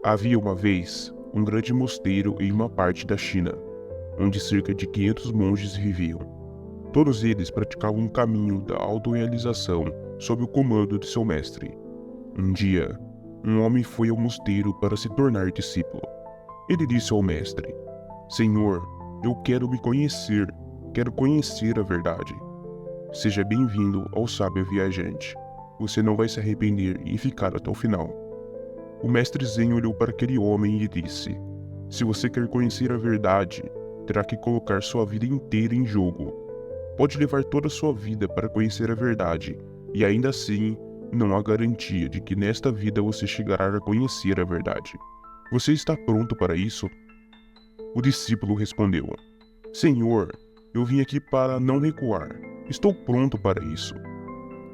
Havia uma vez um grande mosteiro em uma parte da China, onde cerca de 500 monges viviam. Todos eles praticavam um caminho da autorrealização sob o comando de seu mestre. Um dia, um homem foi ao mosteiro para se tornar discípulo. Ele disse ao mestre: "Senhor, eu quero me conhecer, quero conhecer a verdade." "Seja bem-vindo ao sábio viajante. Você não vai se arrepender e ficar até o final." O mestre Zen olhou para aquele homem e disse: "Se você quer conhecer a verdade, terá que colocar sua vida inteira em jogo. Pode levar toda a sua vida para conhecer a verdade, e ainda assim, não há garantia de que nesta vida você chegará a conhecer a verdade. Você está pronto para isso?" O discípulo respondeu: "Senhor, eu vim aqui para não recuar. Estou pronto para isso."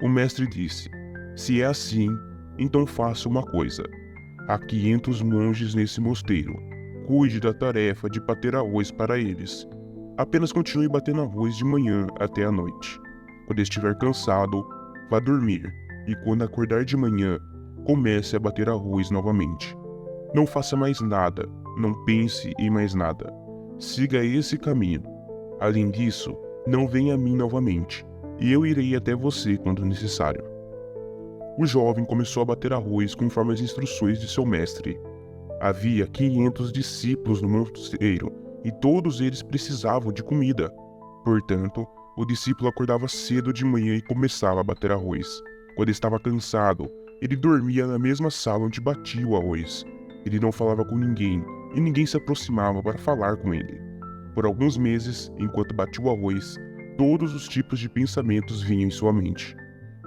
O mestre disse: "Se é assim, então faça uma coisa. Há 500 monges nesse mosteiro. Cuide da tarefa de bater arroz para eles. Apenas continue batendo arroz de manhã até a noite. Quando estiver cansado, vá dormir, e quando acordar de manhã, comece a bater arroz novamente. Não faça mais nada, não pense em mais nada. Siga esse caminho. Além disso, não venha a mim novamente, e eu irei até você quando necessário." O jovem começou a bater arroz conforme as instruções de seu mestre. Havia 500 discípulos no mosteiro, e todos eles precisavam de comida. Portanto, o discípulo acordava cedo de manhã e começava a bater arroz. Quando estava cansado, ele dormia na mesma sala onde batia o arroz. Ele não falava com ninguém, e ninguém se aproximava para falar com ele. Por alguns meses, enquanto batia o arroz, todos os tipos de pensamentos vinham em sua mente.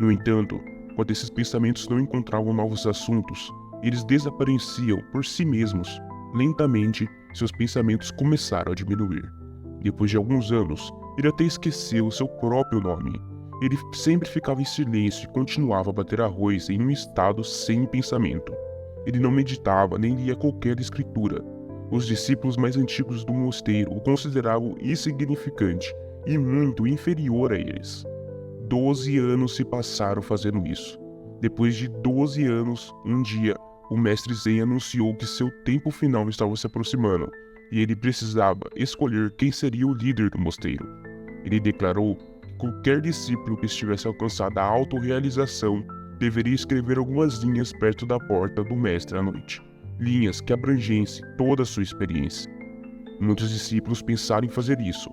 No entanto, quando esses pensamentos não encontravam novos assuntos, eles desapareciam por si mesmos. Lentamente, seus pensamentos começaram a diminuir. Depois de alguns anos, ele até esqueceu seu próprio nome. Ele sempre ficava em silêncio e continuava a bater arroz em um estado sem pensamento. Ele não meditava nem lia qualquer escritura. Os discípulos mais antigos do mosteiro o consideravam insignificante e muito inferior a eles. 12 anos se passaram fazendo isso. Depois de 12 anos, um dia, o mestre Zen anunciou que seu tempo final estava se aproximando, e ele precisava escolher quem seria o líder do mosteiro. Ele declarou que qualquer discípulo que estivesse alcançado a autorrealização deveria escrever algumas linhas perto da porta do mestre à noite. Linhas que abrangessem toda a sua experiência. Muitos discípulos pensaram em fazer isso.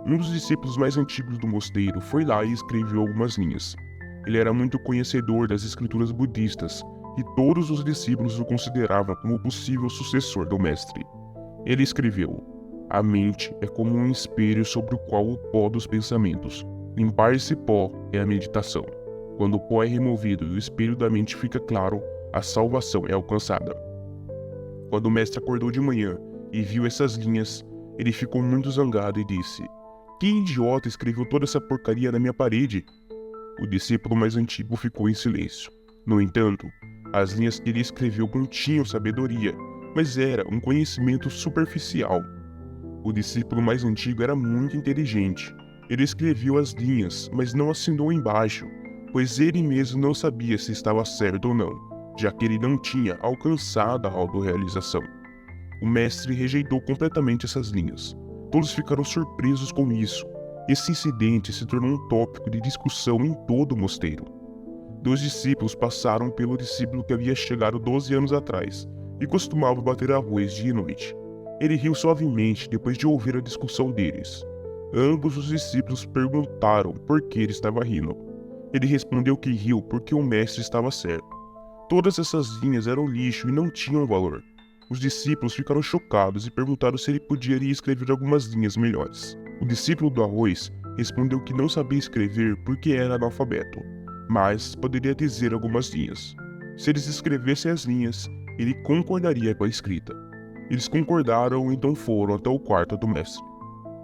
Um dos discípulos mais antigos do mosteiro foi lá e escreveu algumas linhas. Ele era muito conhecedor das escrituras budistas, e todos os discípulos o consideravam como possível sucessor do mestre. Ele escreveu: "A mente é como um espelho sobre o qual o pó dos pensamentos. Limpar esse pó é a meditação. Quando o pó é removido e o espelho da mente fica claro, a salvação é alcançada." Quando o mestre acordou de manhã e viu essas linhas, ele ficou muito zangado e disse: "Que idiota escreveu toda essa porcaria na minha parede?" O discípulo mais antigo ficou em silêncio. No entanto, as linhas que ele escreveu continham sabedoria, mas era um conhecimento superficial. O discípulo mais antigo era muito inteligente. Ele escreveu as linhas, mas não assinou embaixo, pois ele mesmo não sabia se estava certo ou não, já que ele não tinha alcançado a autorrealização. O mestre rejeitou completamente essas linhas. Todos ficaram surpresos com isso. Esse incidente se tornou um tópico de discussão em todo o mosteiro. 2 discípulos passaram pelo discípulo que havia chegado 12 anos atrás e costumava bater arroz dia e noite. Ele riu suavemente depois de ouvir a discussão deles. Ambos os discípulos perguntaram por que ele estava rindo. Ele respondeu que riu porque o mestre estava certo. Todas essas linhas eram lixo e não tinham valor. Os discípulos ficaram chocados e perguntaram se ele poderia escrever algumas linhas melhores. O discípulo do arroz respondeu que não sabia escrever porque era analfabeto, mas poderia dizer algumas linhas. Se eles escrevessem as linhas, ele concordaria com a escrita. Eles concordaram e então foram até o quarto do mestre.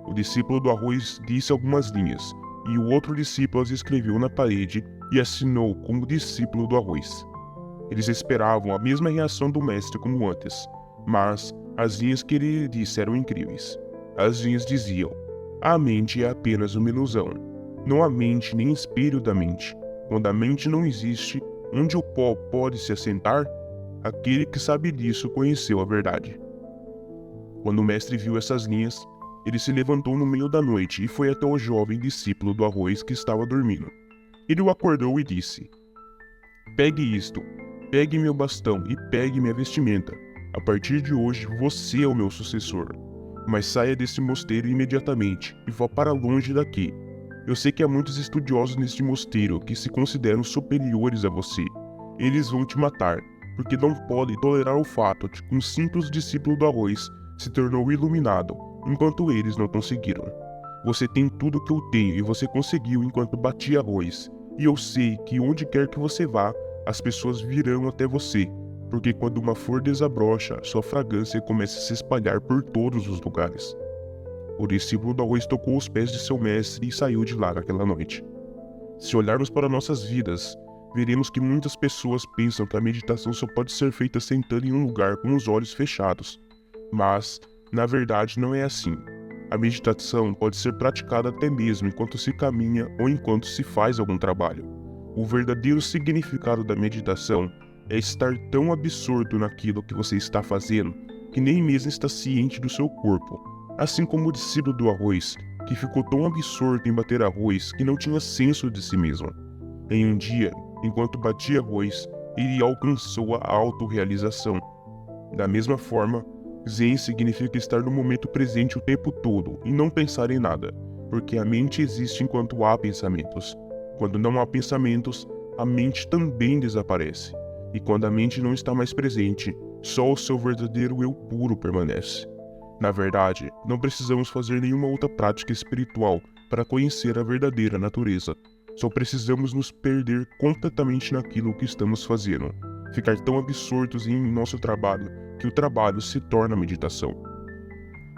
O discípulo do arroz disse algumas linhas, e o outro discípulo as escreveu na parede e assinou como discípulo do arroz. Eles esperavam a mesma reação do mestre como antes, mas as linhas que ele disse eram incríveis. As linhas diziam: "A mente é apenas uma ilusão. Não há mente nem espelho da mente. Quando a mente não existe, onde o pó pode se assentar?" Aquele que sabe disso conheceu a verdade. Quando o mestre viu essas linhas, ele se levantou no meio da noite e foi até o jovem discípulo do arroz que estava dormindo. Ele o acordou e disse: Pegue isto, pegue meu bastão e pegue minha vestimenta. A partir de hoje você é o meu sucessor. Mas saia desse mosteiro imediatamente e vá para longe daqui. Eu sei que há muitos estudiosos neste mosteiro que se consideram superiores a você. Eles vão te matar, porque não podem tolerar o fato de que um simples discípulo do arroz se tornou iluminado, enquanto eles não conseguiram. Você tem tudo que eu tenho e você conseguiu enquanto batia arroz. E eu sei que onde quer que você vá, as pessoas virão até você, porque quando uma flor desabrocha, sua fragrância começa a se espalhar por todos os lugares. O discípulo do arroz tocou os pés de seu mestre e saiu de lá naquela noite. Se olharmos para nossas vidas, veremos que muitas pessoas pensam que a meditação só pode ser feita sentando em um lugar com os olhos fechados. Mas, na verdade, não é assim. A meditação pode ser praticada até mesmo enquanto se caminha ou enquanto se faz algum trabalho. O verdadeiro significado da meditação é estar tão absorto naquilo que você está fazendo que nem mesmo está ciente do seu corpo, assim como o discípulo do arroz, que ficou tão absorto em bater arroz que não tinha senso de si mesmo. Em um dia, enquanto batia arroz, ele alcançou a autorrealização. Da mesma forma, Zen significa estar no momento presente o tempo todo e não pensar em nada, porque a mente existe enquanto há pensamentos. Quando não há pensamentos, a mente também desaparece. E quando a mente não está mais presente, só o seu verdadeiro eu puro permanece. Na verdade, não precisamos fazer nenhuma outra prática espiritual para conhecer a verdadeira natureza. Só precisamos nos perder completamente naquilo que estamos fazendo, ficar tão absortos em nosso trabalho que o trabalho se torna meditação.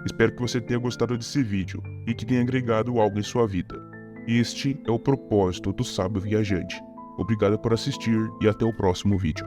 Espero que você tenha gostado desse vídeo e que tenha agregado algo em sua vida. Este é o propósito do sábio viajante. Obrigado por assistir e até o próximo vídeo.